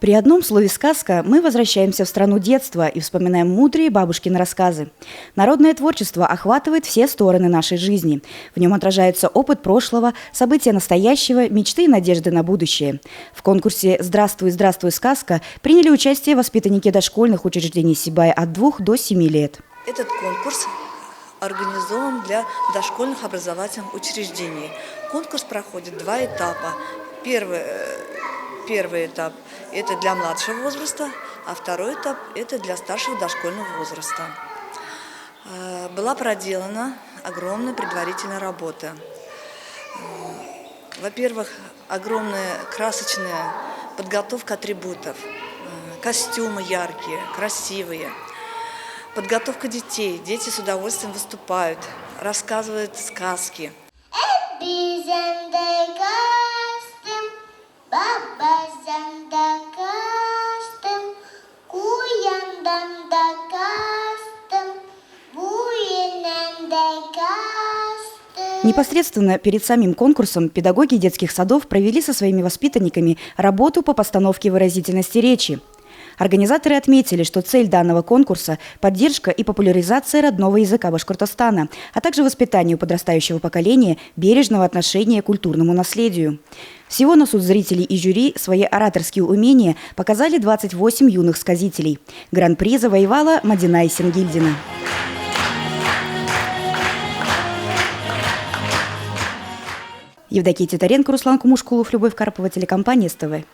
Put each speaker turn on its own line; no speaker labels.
При одном слове «сказка» мы возвращаемся в страну детства и вспоминаем мудрые бабушкины рассказы. Народное творчество охватывает все стороны нашей жизни. В нем отражается опыт прошлого, события настоящего, мечты и надежды на будущее. В конкурсе «Здравствуй, здравствуй, сказка» приняли участие воспитанники дошкольных учреждений Сибая от 2 до 7 лет.
Этот конкурс организован для дошкольных образовательных учреждений. Конкурс проходит 2 этапа. Первый этап – это для младшего возраста, а второй этап – это для старшего дошкольного возраста. Была проделана огромная предварительная работа. Во-первых, огромная красочная подготовка атрибутов, костюмы яркие, красивые. Подготовка детей. Дети с удовольствием выступают, рассказывают сказки.
Непосредственно перед самим конкурсом педагоги детских садов провели со своими воспитанниками работу по постановке выразительности речи. Организаторы отметили, что цель данного конкурса – поддержка и популяризация родного языка Башкортостана, а также воспитание у подрастающего поколения бережного отношения к культурному наследию. Всего на суд зрителей и жюри свои ораторские умения показали 28 юных сказителей. Гран-при завоевала Мадина Исенгильдина. Евдокия Титаренко, Руслан Кумушкулов, Любовь Карпова, телекомпания СТВ.